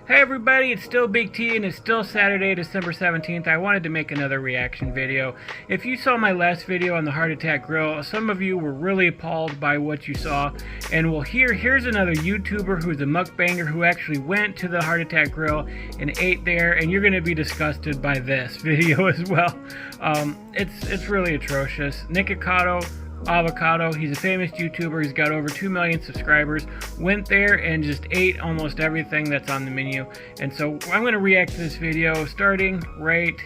Hey everybody, it's still Big T and it's still Saturday, December 17th. I wanted to make another reaction video. If you saw my last video on the Heart Attack Grill, some of you were really appalled by what you saw. And well, here's another YouTuber who's a mukbanger who actually went to the Heart Attack Grill and ate there, and you're going to be disgusted by this video as well. It's really atrocious. Nikocado Avocado, he's a famous YouTuber, he's got over 2 million subscribers, went there and just ate almost everything that's on the menu. And so I'm going to react to this video starting right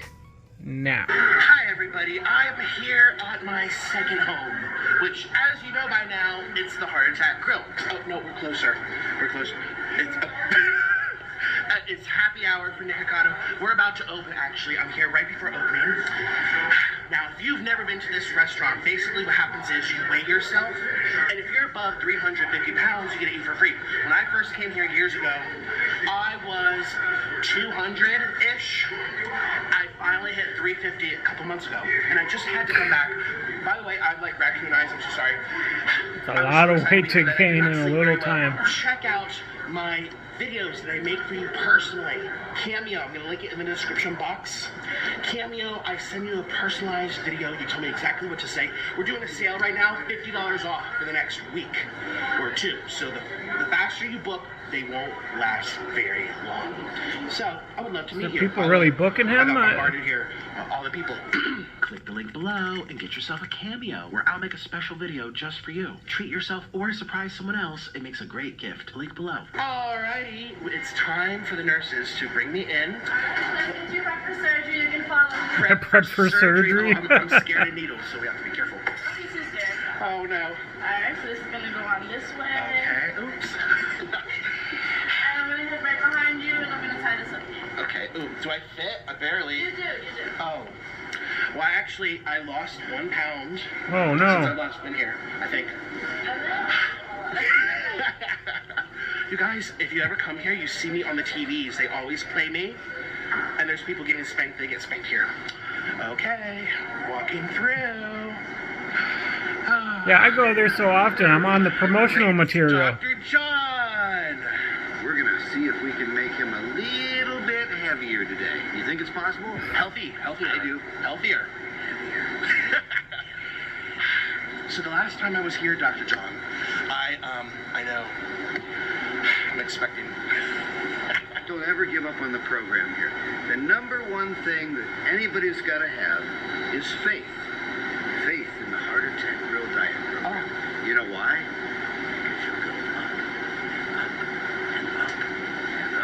now. Hi everybody, I'm here at my second home, which as you know by now, it's the Heart Attack Grill. Oh no, we're closer. It's happy hour for Nikocado. We're about to open, actually. I'm here right before opening. Now, if you've never been to this restaurant, basically what happens is you weigh yourself, and if you're above 350 pounds, you get to eat for free. When I first came here years ago, I was 200-ish. I finally hit 350 a couple months ago, and I just had to come back. By the way, I'd like recognize, I'm so sorry. It's a lot of weight to gain in a little time. Check out my videos that I make for you personally. Cameo, I'm gonna link it in the description box. Cameo, I send you a personalized video. You tell me exactly what to say. We're doing a sale right now, $50 off for the next week or two. So the faster you book, they won't last very long. So I would love to meet you. People really booking him? I got bombarded here. All the people. Click the link below and get yourself a Cameo where I'll make a special video just for you. Treat yourself or surprise someone else. It makes a great gift. Link below. Alrighty, it's time for the nurses to bring me in. Did you prep for surgery? You can follow me. Prep for surgery? I'm scared of needles, so we have to be careful. This is good. Oh no. Alright, so this is gonna go on this way. Okay, oops. And I'm gonna hit right behind you, and I'm gonna tie this up here. Okay, ooh, do I fit? I barely. You do. Oh. Well, actually, I lost 1 pound. Oh Since no. I last been here, I think. You guys, if you ever come here, you see me on the TVs. They always play me. And there's people getting spanked. They get spanked here. Okay, walking through. Yeah, I go there so often. I'm on the promotional material. Dr. John! We're gonna see if we can make him a little bit heavier today. You think it's possible? Healthier. I do. Healthier. So the last time I was here, Dr. John, I know. I'm expecting. Don't ever give up on the program here. The #1 thing that anybody's got to have is faith. Faith in the Heart Attack Grill diet program. Oh. You know why? Because you'll go up and up and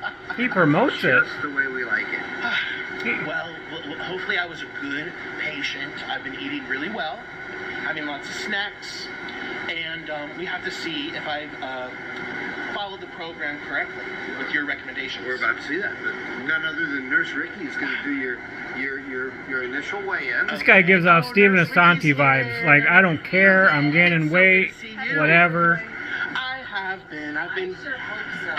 up. He promotes it. Just the way we like it. Well, hopefully I was a good patient. I've been eating really well, having lots of snacks, and we have to see if I've followed the program correctly with your recommendations. We're about to see that, but none other than Nurse Ricky is going to do your initial weigh-in. This guy gives off Steven Asante vibes. Like, I don't care, I'm gaining weight, whatever. I've been. I sure hope so.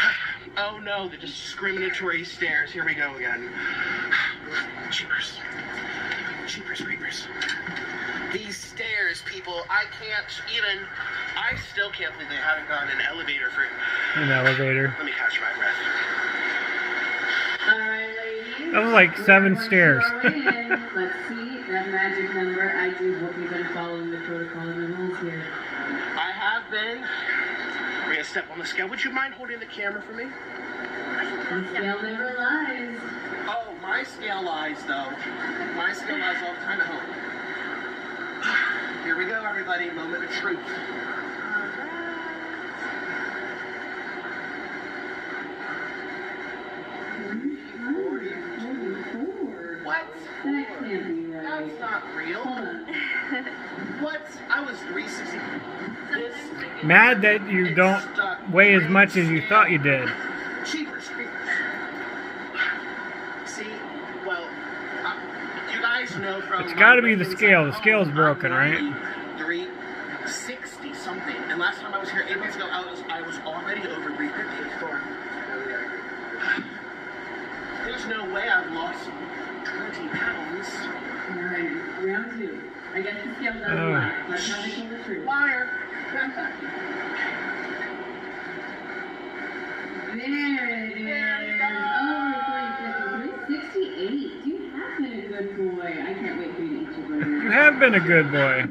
Oh no, the discriminatory stares. Here we go again. Jeepers. Jeepers creepers. These stairs, people, I still can't believe they haven't gone in an elevator for... An elevator. Let me catch my breath. Alright, ladies. That was like 7 stairs. Let's see that magic number. I do hope you've been following the protocol and the rules here. I have been. We're gonna step on the scale. Would you mind holding the camera for me? The scale never lies. Oh, my scale lies, though. My scale lies all the time at home. Here we go, everybody. Moment of truth. What? That can't be right. That's not real. What? I was 360. This Mad that you don't weigh as much as you thought you did. Cheapers. See, well, you guys know from... It's got to be the scale. The scale's broken, right? 360 something. And last time I was here 8 months ago, I was already over 350 before. There's no way I've lost 20 pounds. Alright, round 2. I guess the scale doesn't lie. Let's not make the truth. Liar. There it is. Over 368. You have been a good boy. I can't wait for you to eat your burger. You have been a good boy.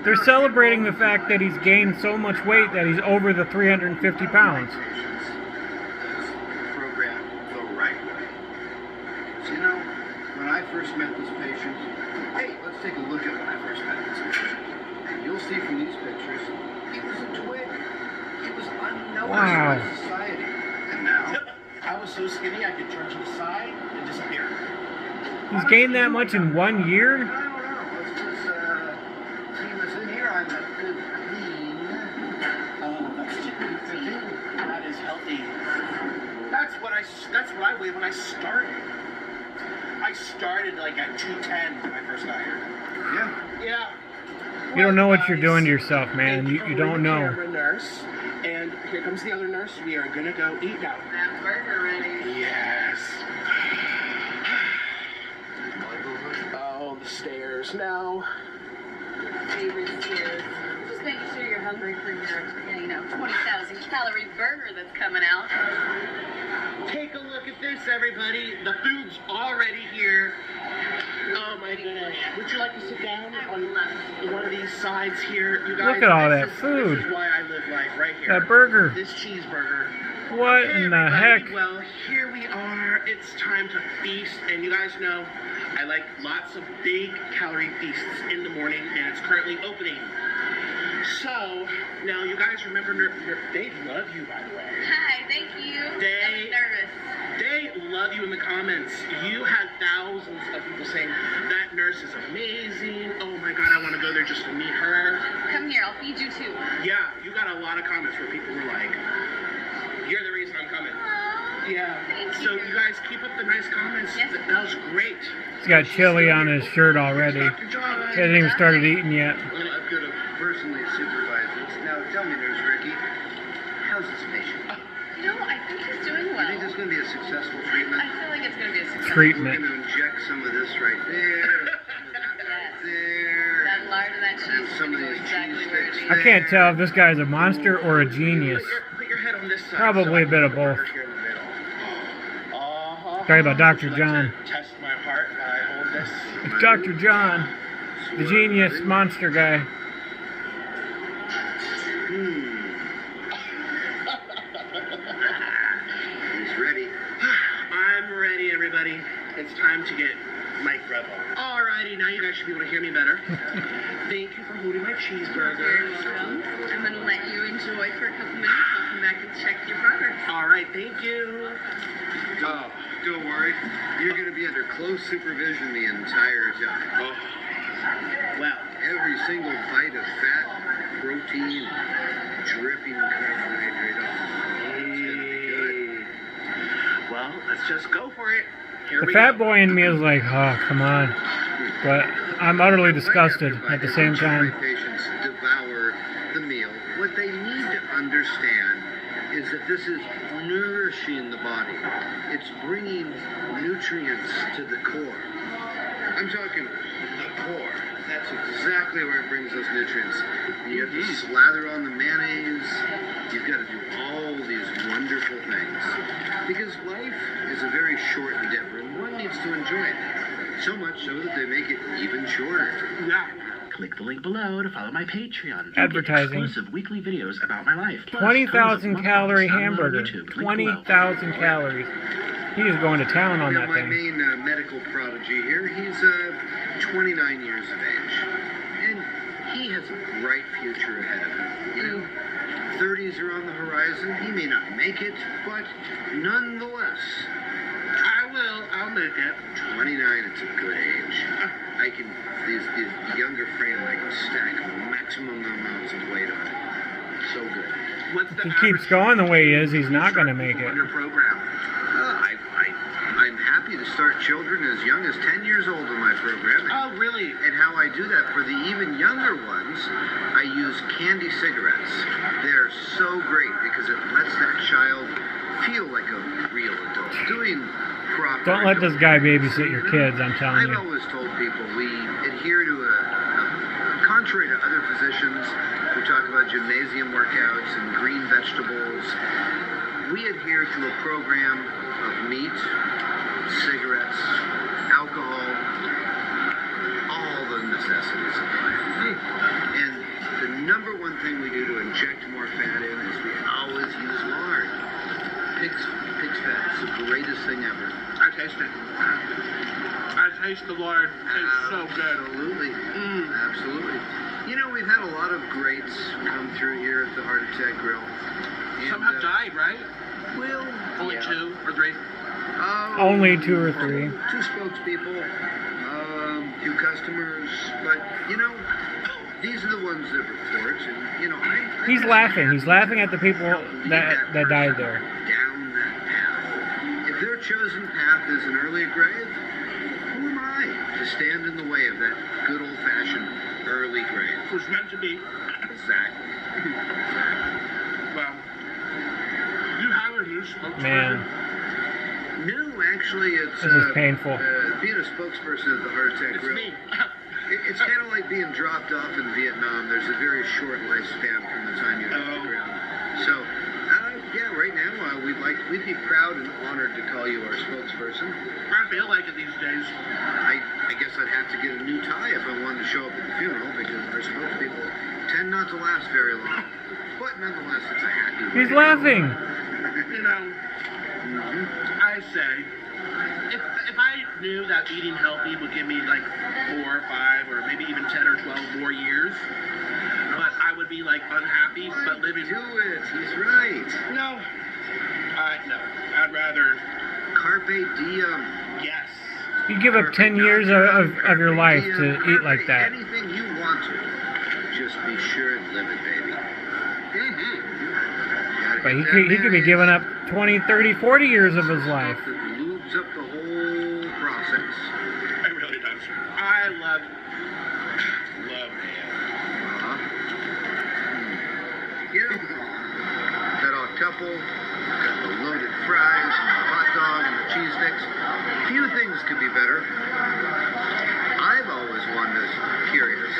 They're celebrating the fact that he's gained so much weight that he's over the 350 pounds. Program the right way. So, you know, when I first met this patient, hey, let's take a look at when I first met this patient. And you'll see from these pictures, he was a twig. He was unknown in society. And now, I was so skinny I could turn to the side and disappear. He's gained that much in 1 year? I don't know. Let's just see what's in here. I'm a good clean. That's too good. That is healthy. That's what I weighed when I started. I started like at 210 when I first got here. Yeah. Yeah. You don't know what you're doing to yourself, man. You don't know. Camera nurse, and here comes the other nurse. We are gonna go eat now. That burger ready. Yes. Oh, the stairs now. Favorite stairs. Just making sure you're hungry for your, 20,000 calorie burger that's coming out. Take a look at this, everybody. The food's already here. Oh my goodness. Would you like to sit down on one of these sides here? You guys, Look at all this that is- food. This is why I live life right here. That burger. This cheeseburger. What Okay, in the everybody, heck? Well, here we are. It's time to feast. And you guys know I like lots of big calorie feasts in the morning, and it's currently opening. So, now you guys remember, they love you, by the way. Hi, thank you. I was nervous. They love you in the comments. You had thousands of people saying, that nurse is amazing. Oh my God, I want to go there just to meet her. Come here, I'll feed you too. Yeah, you got a lot of comments where people were like, you're the reason I'm coming. Aww. Yeah. Thank So you. you guys keep up the nice comments. Yes. That was great. He's got chili on his shirt already. Dr. John. He hasn't even started eating yet. Well, I've got to personally supervise this. Now, tell me, Nurse Ricky, how's this patient? I think he's doing You well. think this is going to be a successful treatment? I feel like it's going to be a success. We're Treatment. going to inject some of this right there, some of that right there, That lard and that cheese is some going of to go these exactly cheese where it sticks. needs. I can't tell if this guy's a monster or a genius. Put your head on this side. Probably a bit of I can put the both. burger here in the middle. Talking about Dr. Would you like John. to test my heart while I hold this. Dr. John, the genius monster guy. He's ready. I'm ready, everybody. It's time to get my grub on. Alrighty, now you guys should be able to hear me better. Thank you for holding my You're cheeseburger. welcome. I'm going to let you enjoy for a couple minutes. I'll come back and check your progress. Alright, thank you. Oh, don't worry. You're going to be under close supervision the entire time. Oh, well, Every single bite of fat, protein, dripping carbohydrate off. It's going to be good. well, let's just go for it. Here The we fat go. boy in me is like, oh, come on. But I'm utterly disgusted at the same time. My patients devour the meal. What they need to understand is that this is nourishing the body. It's bringing nutrients to the core. I'm talking the core. That's exactly where it brings those nutrients. You have to slather on the mayonnaise. You've got to do all these wonderful things. Because life is a very short endeavor, and one needs to enjoy it. So much so that they make it even shorter. Yeah. Click the link below to follow my Patreon. and Advertising. Get exclusive weekly videos about my life. Plus, 20,000 tons of calorie mukbangs download on hamburger. YouTube. Link below. 20,000 calories. He is going to town on Now, that my thing. main medical prodigy here, he's 29 years of age. And he has a bright future ahead of him. You know, 30s are on the horizon. He may not make it, but nonetheless, I'll make it. 29, it's a good age. I can, the younger frame, I can stack maximum amounts of weight on it. So good. What's the If he keeps going the way he is, he's not going to make it. on your program? I'm happy to start children as young as 10 years old in my program. Oh, really? And how I do that for the even younger ones, I use candy cigarettes. They're so great because it lets that child feel like a real adult, doing proper. Don't let this guy babysit your adult. kids, I'm telling I've you. always told people we adhere to contrary to other physicians who talk about gymnasium workouts and green vegetables, we adhere to a program of meat, cigarettes, alcohol, all the necessities of life. And the number one thing we do to inject more fat in is we always use lard. Pig's fat is the greatest thing ever. I taste it. I taste the lard. It's so good. Absolutely. Absolutely. You know, we've had a lot of greats come through here at the Heart Attack Grill. And, Some have died, right? Well, Only yeah. 2 or 3. Only 2 or 3. 2 spokespeople, 2 customers, but you know, these are the ones that report, and you know, He's laughing. He's laughing at the people that died there. Down that path. If their chosen path is an early grave, who am I to stand in the way of that good old-fashioned early grave? It was meant to be. Exactly. Well, you have a new spokesperson. Man. No, actually, it's This is painful. being a spokesperson at the Heart Attack It's Grill. me. It's kind of like being dropped off in Vietnam. There's a very short lifespan from the time you hit the ground. So, yeah, right now we'd be proud and honored to call you our spokesperson. I feel like it these days. I guess I'd have to get a new tie if I wanted to show up at the funeral because our spokespeople tend not to last very long. But nonetheless, it's a happy. He's laughing. You know, I say, if I knew that eating healthy would give me like 4 or 5 or maybe even 10 or 12 more years, but I would be like unhappy, but living. Do it. He's right. No, no. I'd rather. Carpe diem. Yes. You give up 10 years of your life to eat like that. Anything you want to, just be sure and live it, baby. But he could be giving up 20, 30, 40 years of his life. That lubes up the whole process. It really does. I love man. You know, that octuple, got the loaded fries, and the hot dog, and the cheese sticks. Few things could be better. I've always wondered, curious.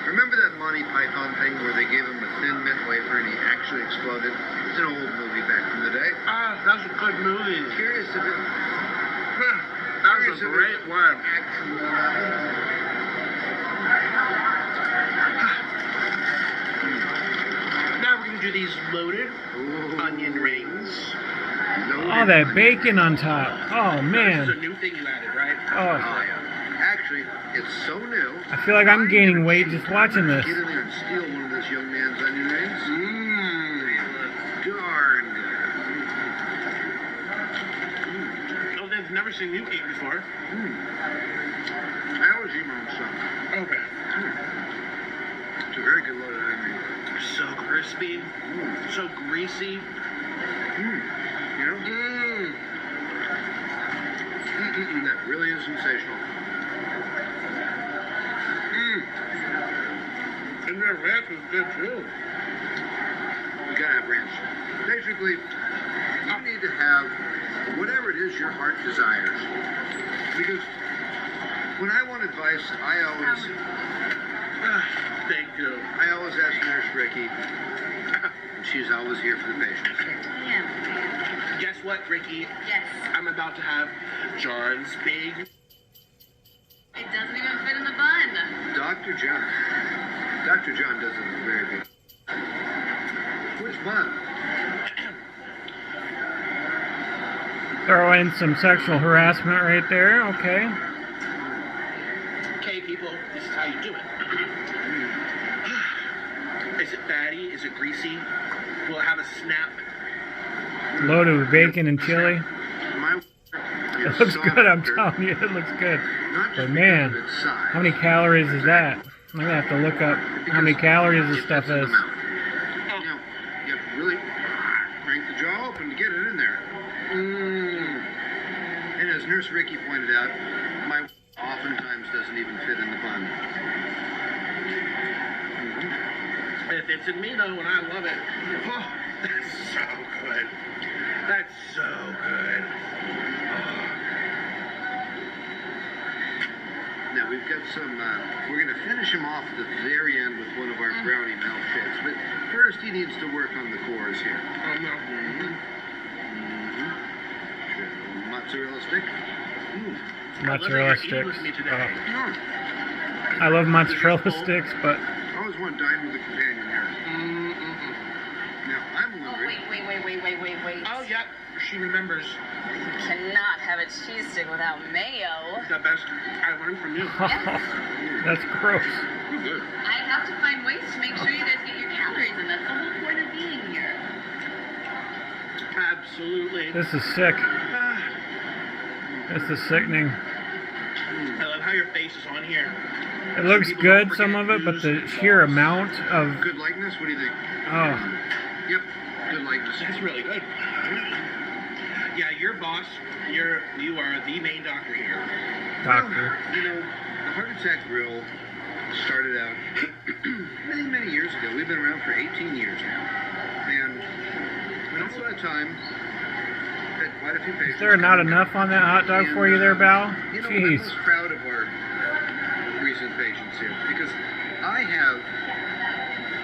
Remember that Monty Python thing where they gave him a thin mint wafer and he actually exploded? It's an old movie back from the day. That's a good movie. Curious if it... That was a great one. Now we're gonna do these loaded onion rings. Oh, that bacon on top. Oh, This is a man. new thing you added, right? Oh, Oh, yeah. Actually, it's so new. I feel like I'm gaining weight just watching this. Get in there and steal one of this young man's onion rings. They look darn good. Oh, they've never seen you eat before. I always eat my own stuff. Okay. It's a very good loaded onion ring. So crispy, so greasy. You know? That really is sensational. And their ranch is good too. We gotta have ranch. Basically, you need to have whatever it is your heart desires. Because when I want advice, I always ask Nurse Ricky, and she's always here for the patients. Yeah. Guess what, Ricky? Yes. I'm about to have John's big. It doesn't even fit in the bun. Dr. John does it very good. Which bun? Throw in some sexual harassment right there. Okay. Okay, people, this is how you do it. Is it fatty? Is it greasy? Will it have a snap? Loaded with bacon and chili. My It looks good, I'm telling you. It looks good. But man, how many calories is that? I'm going to have to look up how many calories this stuff is. You know, you have to really crank the jaw open to get it in there. And as Nurse Ricky pointed out, my oftentimes doesn't even fit in the bun. It fits in me though, and I love it. Oh, that's so good. That's so good. Now, we've got some, we're going to finish him off at the very end with one of our brownie milkshakes. But first, he needs to work on the cores here. Oh, no. Mozzarella stick. Mozzarella Eat sticks. with me today. I love mozzarella sticks, but I always want to dine with a companion here. Now, I'm Oh, hungry. wait. Oh, yeah. She remembers. You cannot have a cheese stick without mayo. The best I learned from you. that's gross. Good. I have to find ways to make sure you guys get your calories, and that's the whole point of being here. Absolutely. This is sick. This is sickening. I love how your face is on here. It looks good, some of it, but the sheer amount of... Good likeness? What do you think? Oh, Yep. Good likeness. That's really good. Yeah, your boss, you are the main doctor here. doctor. Well, you know, the Heart Attack Grill started out many, many years ago. We've been around for 18 years now. And all that time, had quite a few patients. Is there not enough on that hot dog for you there, Val? You know, Jeez. I'm most proud of our recent patients here because I have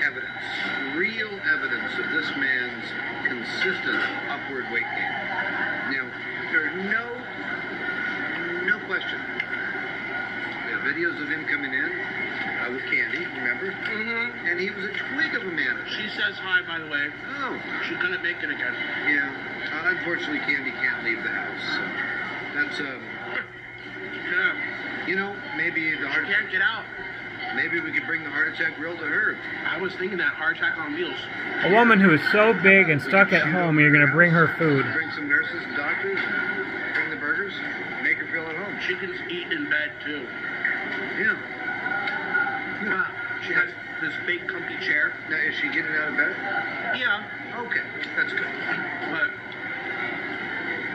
evidence, real evidence of this man's consistent upward weight gain. Now, there are no question. We have videos of him coming in with candy, remember? Mm-hmm. And he was a twig of a man. She says hi, by the way. Oh, She's gonna make it again. yeah. Unfortunately, Candy can't leave the house. So that's Yeah. you know, maybe the heart. She can't get out. Maybe we could bring the Heart Attack Grill to her. I was thinking that heart attack on wheels. A woman who is so big and stuck at home, you're going to bring her food. Bring some nurses and doctors, bring the burgers, make her feel at home. She can eat in bed too. Yeah. She has this big comfy chair. Now, is she getting out of bed? Yeah, Okay, that's good. but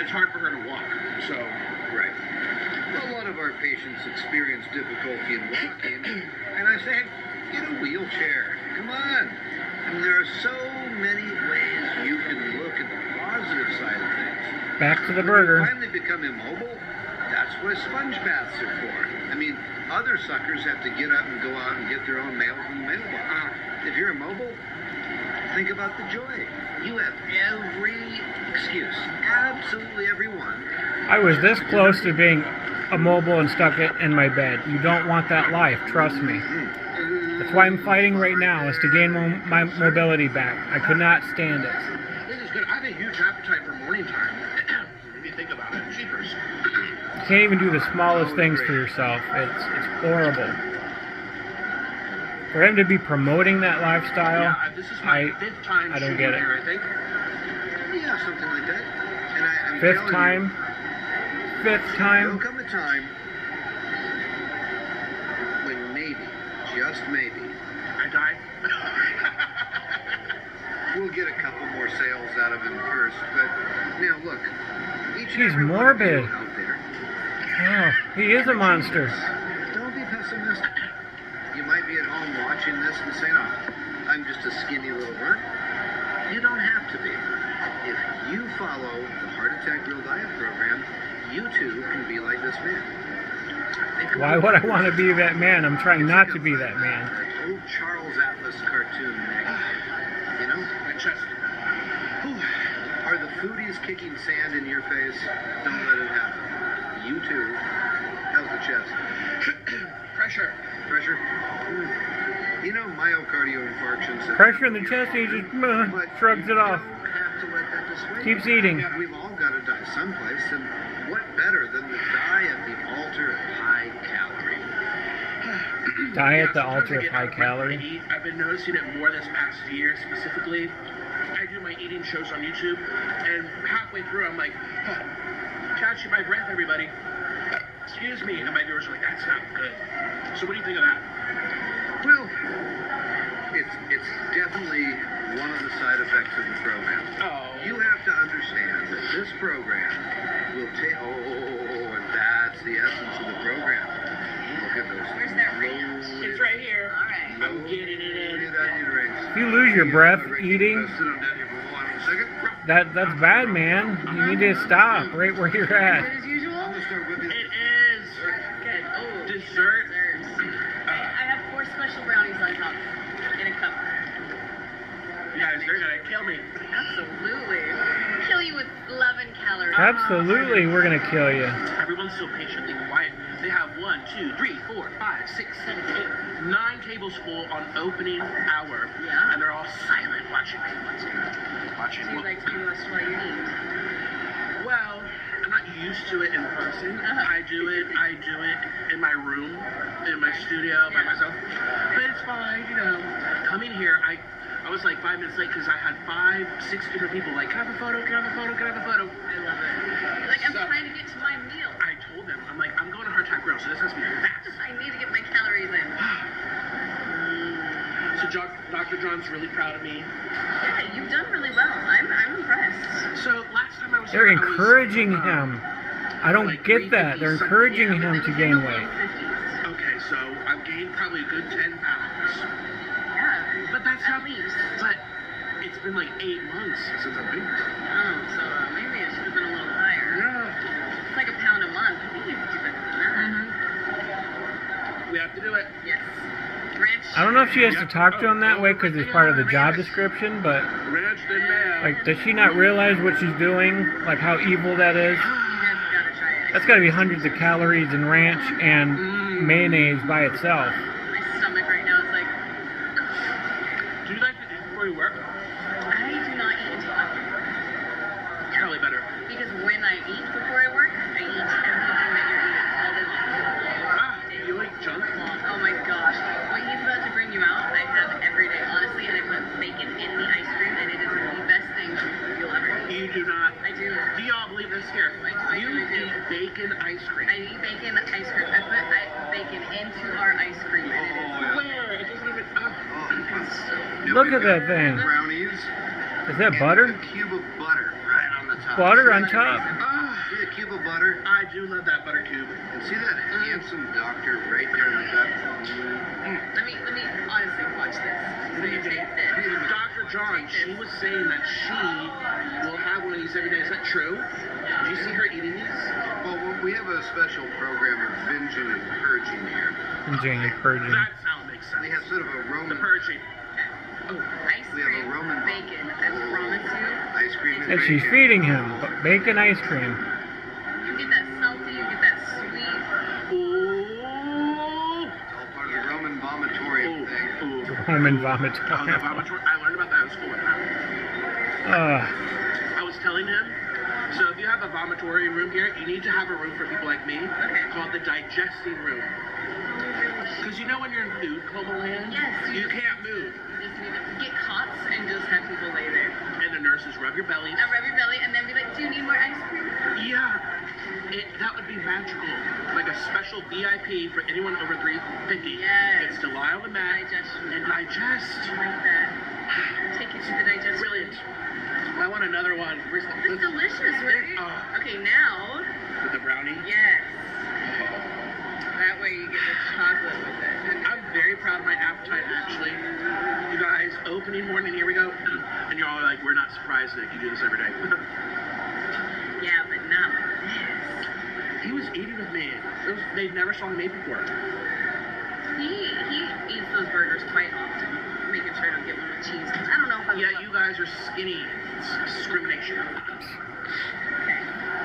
it's hard for her to walk. So Right. Well, a lot of our patients experience difficulty in walking, and I say, get a wheelchair. Come on. I mean, there are so many ways you can look at the positive side of things. Back to the When burger. you finally become immobile, that's what sponge baths are for. I mean, other suckers have to get up and go out and get their own mail from the mailbox. If you're immobile, think about the joy. You have every excuse, absolutely every one. I was this close to being immobile and stuck in my bed. You don't want that life, trust me. That's why I'm fighting right now, is to gain my mobility back. I could not stand it. this is good. I have a huge appetite for morning time. If you think about it, cheapers. You can't even do the smallest things for yourself. It's horrible. For him to be promoting that lifestyle, Yeah, this is my fifth time I don't shooting get it. here, I think. Yeah, something like that. And I'm Fifth telling time? Fifth you, time? there'll come a time when maybe, just maybe, I died. we'll get a couple more sales out of him first. But now look, each and He's every one of you morbid. out there, Oh, he is a monster. don't be pessimistic. You might be at home watching this and saying, oh, I'm just a skinny little runt. You don't have to be. If you follow the Heart Attack Grill Diet Program, you too can be like this man. Think Why about would I the want to be that man? I'm trying not to be that man. That old Charles Atlas cartoon, Nick. You know? My chest. Are the foodies kicking sand in your face? Don't let it happen. You too. How's the chest? Pressure. Pressure? You know, myocardial infarctions. Pressure in the chest, he just shrugs it off. You don't have to let that dissuade Keeps you. eating. We've all got to die someplace, and what better than to die at the altar of high calorie? Die at the sometimes altar I of get high out of breath when I calorie. eat. I've been noticing it more this past year specifically. I do my eating shows on YouTube, and halfway through I'm like, oh, catching my breath, everybody. Excuse me. And my viewers are like, that's not good. So what do you think of that? Well, it's definitely one of the side effects of the program. Oh. You have to understand that this program will take. Oh, and that's the essence of the program. Look at those. Where's that ring? It's right here. All right. I'm getting it in. If you lose your breath eating, Sit on down here for 1 second. that's bad, man. You need to stop right where you're Is at. it as usual? I'm gonna start whipping. It is Good. Oh. dessert absolutely, we're gonna kill you. Everyone's so patiently quiet. They have 1, 2, 3, 4, 5, 6, 7, 8, 9 tables full on opening hour. Yeah. And they're all silent watching me. Watching Do you like to watch while you eat? Well, I'm not used to it in person. I do it in my room, in my studio by myself. But it's fine, you know. Coming here, I was like 5 minutes late because I had 5, 6 different people like, can I have a photo? Can I have a photo? Can I have a photo? I love it. Like, I'm So- trying to get to my meal. I told them, I'm like, I'm going to Hard Attack Grill, so this has to be fast. I need to get my calories in. So Dr. John's really proud of me. Yeah, you've done really well. I'm impressed. So last time I was They're here, I was, encouraging him. I don't like get that. They're 350 encouraging something. him to gain weight. Okay, so I've gained probably a good 10 pounds. Yeah. But that's At not least. But it's been like 8 months since I've been here. Oh, so maybe it should have been a little higher. Yeah. It's like a pound a month. I think you could do better than that. We have to do it. Yes. Ranch. I don't know if she has to talk to him that way because it's part of the job description, but Ranch and mayo. like, does she not realize what she's doing? Like how evil that is? You guys have got to try it. That's got to be hundreds of calories in ranch and mayonnaise by itself. My stomach right now is like, Do you like to eat before you work? I do not eat until after work. It's probably better. Because when I eat before I work, I eat everything that you're eating all day long. You like junk? Oh my gosh. What he's about to bring you out, I have every day, honestly, and I put bacon in the ice cream, and it is the best thing you'll ever eat. You do not. I do. Do y'all believe this here? I You really do. eat bacon ice cream. I eat bacon ice cream. I put bacon into our ice cream, and it is Where? It doesn't even. Look at that thing. Brownies. Is that butter? And a cube of butter right on the top. Butter on top? See a cube of butter? I do love that butter cube. And see that handsome doctor right there in the back? Let me honestly watch this. So you take this. Dr. John, she was saying that she will have one of these every day. Is that true? Did you see her eating these? Well, we have a special program of binging and purging here. Ingenious purging. That sound makes sense. We have sort of a The Roman purging. Ice We have a cream, Roman bacon, I promise you. ice cream And she's bacon. feeding him bacon ice cream. You get that salty, you get that sweet. Ooh. It's all part of the Roman vomitorium thing. Ooh. Roman Oh, the vomitorium. vomitory. I learned about that. It was full of that. I was telling him, so if you have a vomitory room here, you need to have a room for people like me called the digesting room. Because you know when you're in food coma land, Yes, you can't move. You just need to get cots and just have people lay there. And the nurses rub your bellies. Now rub your belly and then be like, do you need more ice cream? Yeah, that would be magical. Like a special VIP for anyone over 350. Yes. It's to lie on the mat Digestion. and digest. I like that. Take you to the digestion. Brilliant. I want another one. Where's the It's delicious, right? Oh. Okay, now, With the brownie? yes. That way you get the chocolate with it. And I'm very proud of my appetite, actually. You guys, opening morning, here we go. And you're all like, we're not surprised, Nick. You do this every day. yeah, but not like this. He was eating with me. They never saw me before. He eats those burgers quite often, making sure to get one with cheese. I don't know if I would Yeah, love- you guys are skinny. It's discrimination. Okay,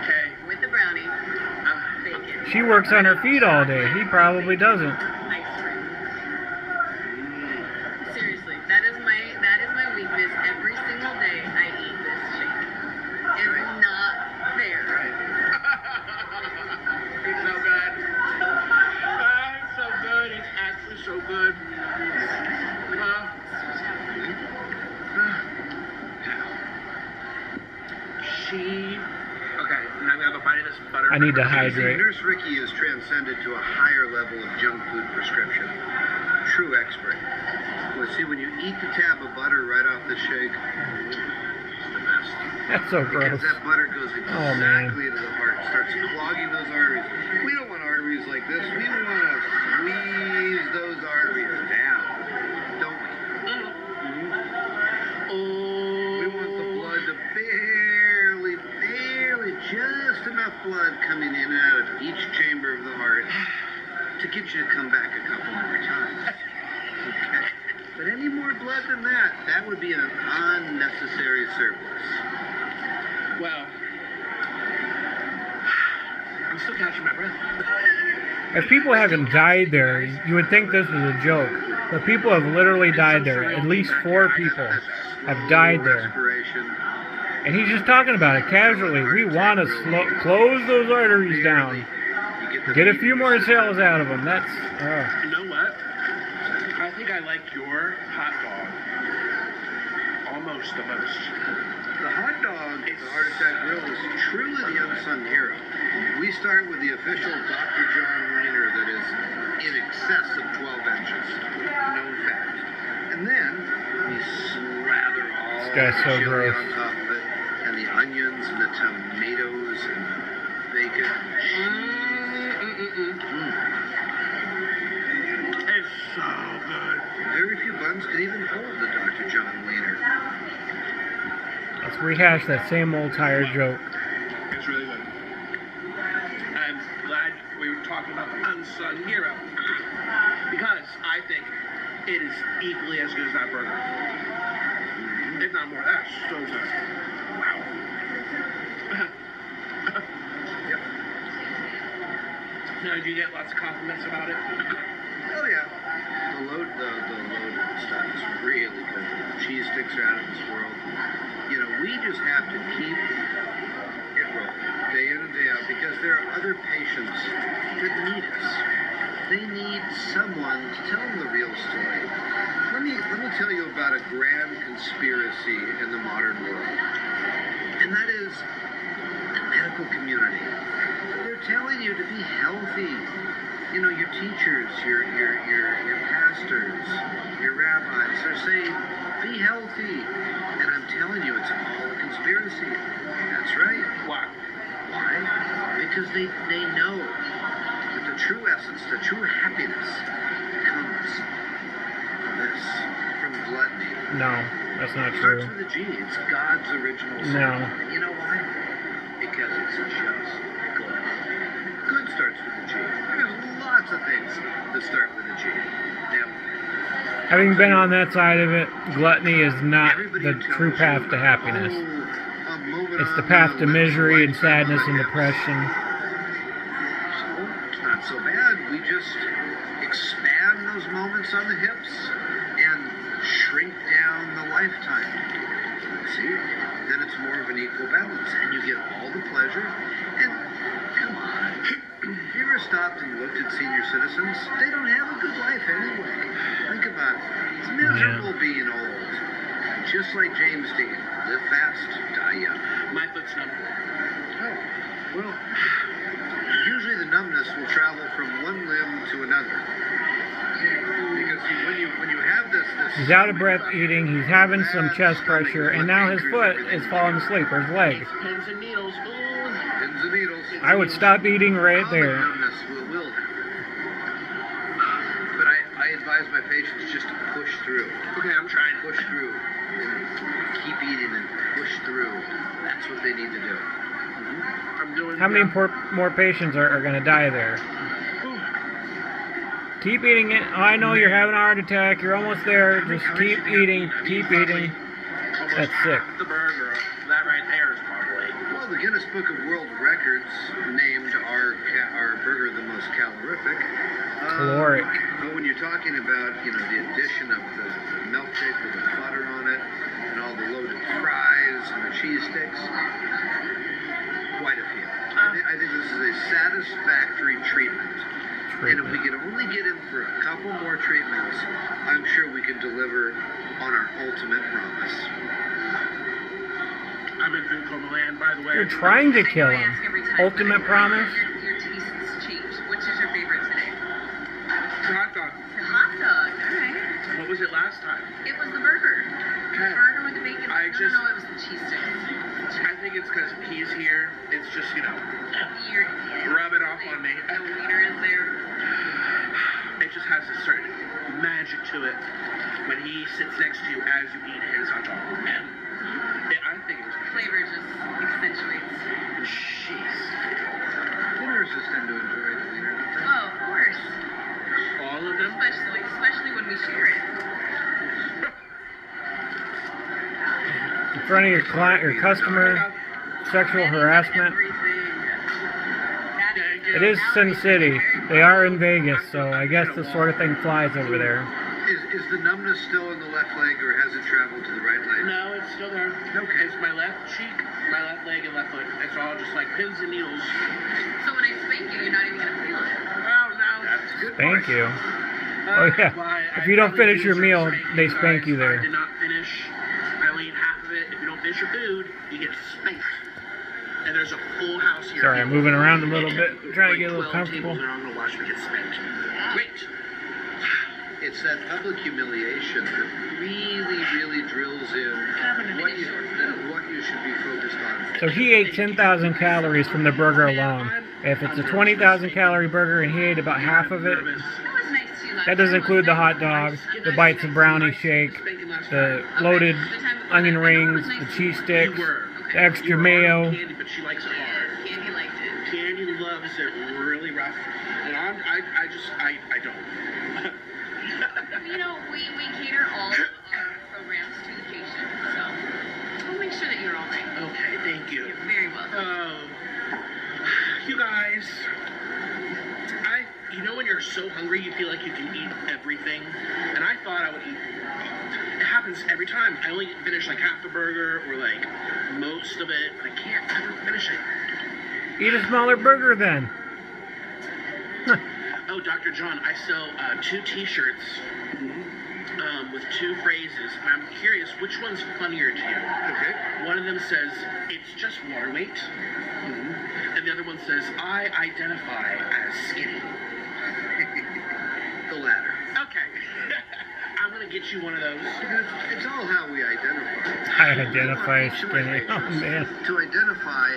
Okay. with the brownie, Uh, bacon, She works on her feet all day. He probably doesn't. ice cream. Seriously, that is my weakness. Every single day I eat this shake. It's not fair. It's so good. It's so good. It's actually so good. Okay, now I'm gonna have a bite of this butter. I need to See, hydrate. Nurse Ricky has transcended to a higher level of junk food prescription. True expert. Well, see, when you eat the tab of butter right off the shake, it's the best. That's so Because gross. that butter goes Oh, man. exactly to the heart, starts clogging those arteries. We don't want arteries like this. We want to squeeze those arteries down, don't we? We want the blood to barely, just enough blood coming in and out of each chamber of the heart to get you to come back a couple more times. Okay? But any more blood than that, that would be an unnecessary surplus. Well, I'm still catching my breath. If people haven't died there, you would think this was a joke. But people have literally died there. At least 4 people have died there. And he's just talking about it casually. We want to close those arteries down. Get a few more cells out of them. That's... You know what? I think I like your hot dog almost the most. The hot dog at the Heart Attack Grill is truly the unsung hero. We start with the official Dr. John Wiener that is in excess of 12 inches. Known fact. And then we slather all This guy's so the chili gross. on top of it, and the onions and the tomatoes and the bacon. It's so good. Very few buns can even hold the Dr. John Wiener. Let's rehash that same old tired joke. It's really good. I'm glad we were talking about the unsung hero. Because I think it is equally as good as that burger. If not more, that's so good. Wow. Yep. Now, do you get lots of compliments about it? Oh yeah. The load stuff is really good. Cheese sticks are out of this world. You know, we just have to keep it rolling day in and day out because there are other patients that need us. They need someone to tell them the real story. Let me tell you about a grand conspiracy in the modern world. And that is the medical community. They're telling you to be healthy. You know, your teachers, your pastors, your rabbis are saying, be healthy. And I'm telling you, it's all a conspiracy. That's right. Why? Why? Because they know that the true essence, the true happiness comes from this, from gluttony. No, that's not It starts true. with a G. It's God's original sin. No. You know why? Because it's just good. Good starts with a G. There's lots of things that start with a G. Now, Having been on that side of it, gluttony is not everybody the who tells true path you, to happiness. "Oh, I'm moving It's the on path now, to let's misery and lighten sadness up and my hips." depression. So, it's not so bad. We just expand those moments on the hips and shrink down the lifetime. See? Then it's more of an equal balance, and you get all the pleasure. And come on, have you ever stopped and looked at senior citizens? They don't have a good life anyway. Think about it. It's miserable being old. Just like James Dean, live fast, die young. My foot's numb. Oh, well, usually the numbness will travel from one limb to another. Because when you have this He's out of breath eating, he's having some chest pressure, and now his foot is falling asleep, or his leg. Pins and needles. Ooh. pins and needles. I would stop eating right All there. the numbness will happen. But I advise my patients just to push through. Okay, I'm trying. Push through. And keep eating and push through. That's what they need to do. I'm doing. How many more patients are going to die there? Keep eating it. Oh, I know you're having a heart attack. You're almost there. Just keep eating. Keep eating. That's sick. The burger. That right there is probably. Well, the Guinness Book of World Records named our burger the most calorific. Caloric. But when you're talking about, the addition of the milkshake with the butter on it, and all the loaded fries and the cheese sticks, quite a few. I think this is a satisfactory treatment. And if we could only get in for a couple more treatments, I'm sure we could deliver on our ultimate promise. I'm in food coma land, by the way. You're trying to kill I know I him. ask every time, Ultimate but promise? Your tastes change. Which is your favorite today? It's a hot dog. The hot dog. All right. What was it last time? It was the burger. Okay. The burger with the bacon. I No, just- it was the cheese sticks. I think it's because he's here. It's just, rub it off on me. The wiener is there. It just has a certain magic to it when he sits next to you as you eat his hot dog. And I think it was Flavor just accentuates. Jeez. Dinners just tend to enjoy the wiener, don't they? Oh, of course. All of them? Especially when we share it. In front of your client, your customer, sexual harassment. Everything. That is It is Sin City. They are in Vegas, so I guess the sort of thing flies over there. Is the numbness still in the left leg, or has it traveled to the right leg? No, it's still there. Okay. It's my left cheek, my left leg, and left foot. It's all just like pins and needles. So when I spank you, you're not even gonna feel it. Oh no. That's a good Thank point. you. Oh yeah. If you don't finish your meal, they spank you I there. did not finish. I only ate half of it. If you don't finish your food, you get spanked. And there's a full house here. Sorry, I'm moving around a little bit, trying to get a little 12 comfortable. tables, they're all gonna watch me get spanked. Great. It's that public humiliation that really drills in what you should be focused on. So he ate 10,000 calories from the burger alone. If it's a 20,000 calorie burger and he ate about half of it, That was nice too. that doesn't include the hot dog, the bites of brownie shake, the loaded onion rings, the cheese sticks, the extra mayo. Candy, but she likes it hard. Candy liked it. Candy loves it really rough, and I don't. You know, we cater all of our programs to the patient, so we'll make sure that you're all right. Okay, thank you. You're very welcome. You guys, you know when you're so hungry you feel like you can eat everything, and I thought I would eat. It happens every time. I only finish like half the burger or like most of it, but I can't ever finish it. Eat a smaller burger then. Oh, Dr. John, I sell 2 T-shirts with 2 phrases. And I'm curious, which one's funnier to you? Okay. One of them says, "It's just water weight," and the other one says, "I identify as skinny." The latter. Okay. I'm gonna get you one of those. Because it's all how we identify. I identify as skinny. Oh man. To identify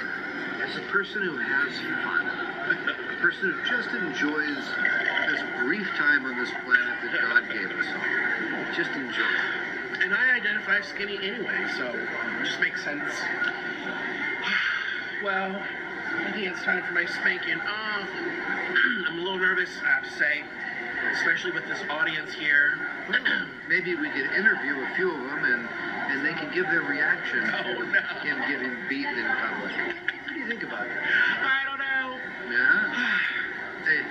as a person who has fun. A person who just enjoys this brief time on this planet that God gave us all. Just enjoy it. And I identify as skinny anyway, so it just makes sense. Well, I think it's time for my spanking. I'm a little nervous, I have to say, especially with this audience here. Maybe we could interview a few of them and they can give their reaction Oh, to no. him getting beaten in public. What do you think about that? I don't know. Yeah? Hey,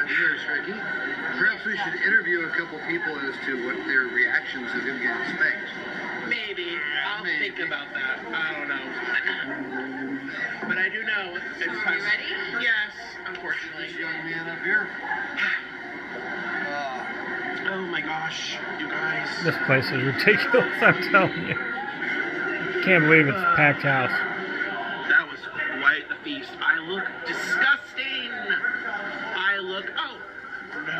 here's Ricky. Perhaps we should interview a couple people as to what their reactions of him getting spanked. Maybe. I'll think about that. I don't know. But I do know it's Are you ready? Yes, This unfortunately. young man up here. Oh my gosh, you guys. This place is ridiculous, I'm telling you. Can't believe it's a packed house. That was quite the feast. I look disgusting. Oh no.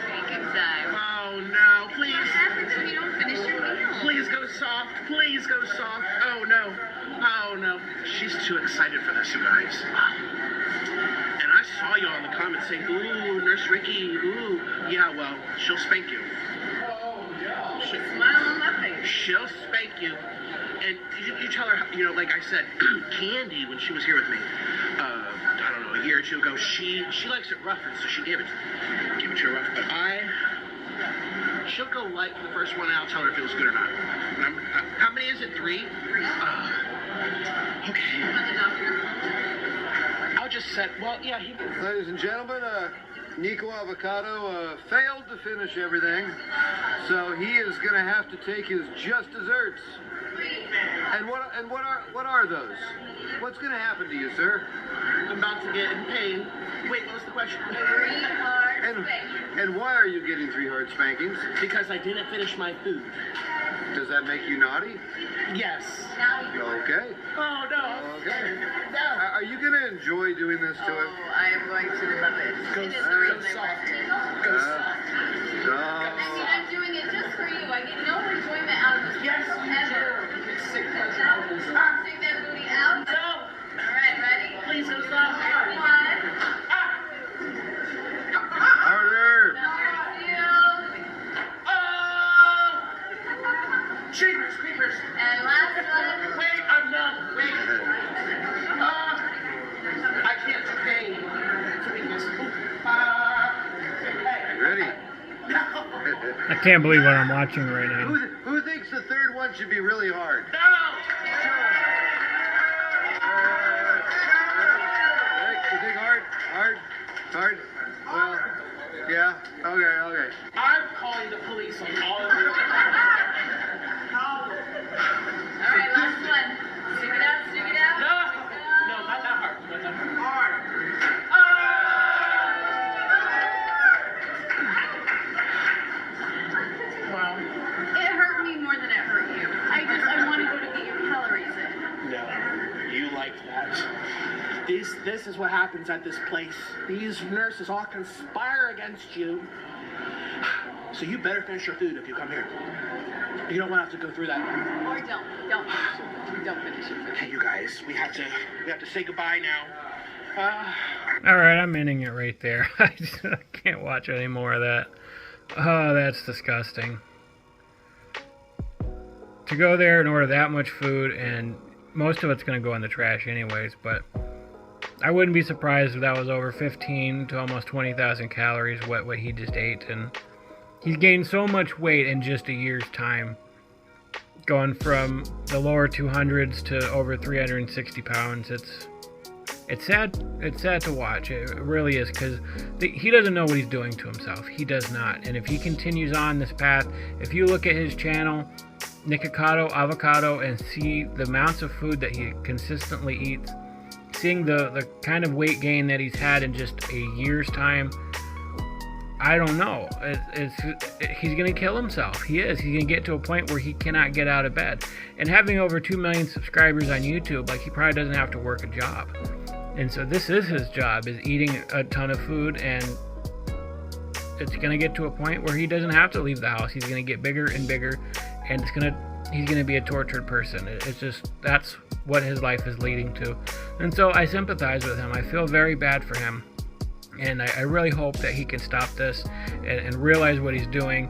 Spanking time. Oh no, What please. happens when you don't finish your meal? Please go soft. Please go soft. Oh no. Oh no. She's too excited for this, you guys. And I saw y'all in the comments saying, "Ooh, Nurse Ricky, ooh." Yeah, well, she'll spank you. Smile on my face. She'll spank you. And you tell her, you know, like I said, Candy, when she was here with me, I don't know, a year or two ago, she likes it rough, and so she gave it to her rough. But she'll go light for the first one, and I'll tell her if it was good or not. How many is it? 3? 3. Okay. About the doctor? I'll just set, well, yeah, he... Ladies and gentlemen, Nico Avocado failed to finish everything, so he is going to have to take his just desserts. And what are those? What's going to happen to you, sir? I'm about to get in pain. Wait, what was the question? 3 hard spankings. And why are you getting 3 hard spankings? Because I didn't finish my food. Does that make you naughty? Yes. Okay. Oh, no. Okay. No. Are you going to enjoy doing this to him? Oh, I am going to love it. It is the reason I left it. Go soft. I mean, I'm doing it just for you. I get no enjoyment out of this Yes, ever. Stick Stick that booty out. No. All right, ready? Please go soft. 1. Harder. Number 2. Oh! Creepers. And last one. Wait, I'm done. Wait. I can't do pain. Ready? I can't believe what I'm watching right now. Who thinks the third one should be really hard? No! You think hard? Hard? Hard? Well, yeah. Okay. I'm calling the police on all of you. Alright, last one. Stick it out, stick it out. No, not that hard. Not that hard. Well, It hurt me more than it hurt you. I want to go to get your calories in. no, you like that. This is what happens at this place. These nurses all conspire against you. So you better finish your food if you come here. You don't want to have to go through that. Or don't finish it. Don't finish it. Okay, you guys, we have to say goodbye now. Alright, I'm ending it right there. I can't watch any more of that. Oh, that's disgusting. To go there and order that much food, and most of it's going to go in the trash anyways, but I wouldn't be surprised if that was over 15 to almost 20,000 calories what he just ate, and he's gained so much weight in just a year's time, going from the lower 200s to over 360 pounds. It's sad. It's sad to watch. It really is, because he doesn't know what he's doing to himself. He does not. And if he continues on this path, if you look at his channel, Nikocado Avocado, and see the amounts of food that he consistently eats, seeing the kind of weight gain that he's had in just a year's time, I don't know. He's going to kill himself. He is. He's going to get to a point where he cannot get out of bed. And having over 2 million subscribers on YouTube, like, he probably doesn't have to work a job. And so this is his job, is eating a ton of food, and it's going to get to a point where he doesn't have to leave the house. He's going to get bigger and bigger, and he's going to be a tortured person. It's just, that's what his life is leading to. And so I sympathize with him. I feel very bad for him. And I really hope that he can stop this and realize what he's doing.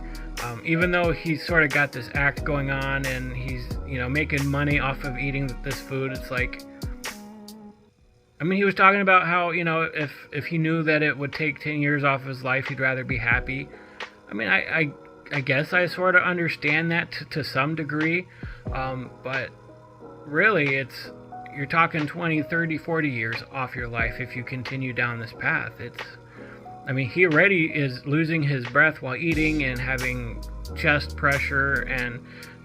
Even though he's sort of got this act going on, and he's, making money off of eating this food, it's like, I mean, he was talking about how, if he knew that it would take 10 years off his life, he'd rather be happy. I mean, I guess I sort of understand that to some degree, but really, you're talking 20, 30, 40 years off your life if you continue down this path. I mean, he already is losing his breath while eating and having chest pressure and,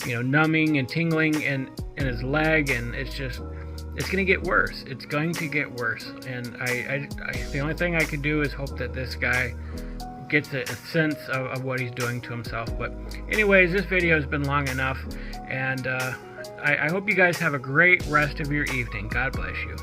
numbing and tingling in his leg, and it's going to get worse. It's going to get worse. And the only thing I could do is hope that this guy gets a sense of what he's doing to himself. But anyways, this video has been long enough, and I hope you guys have a great rest of your evening. God bless you.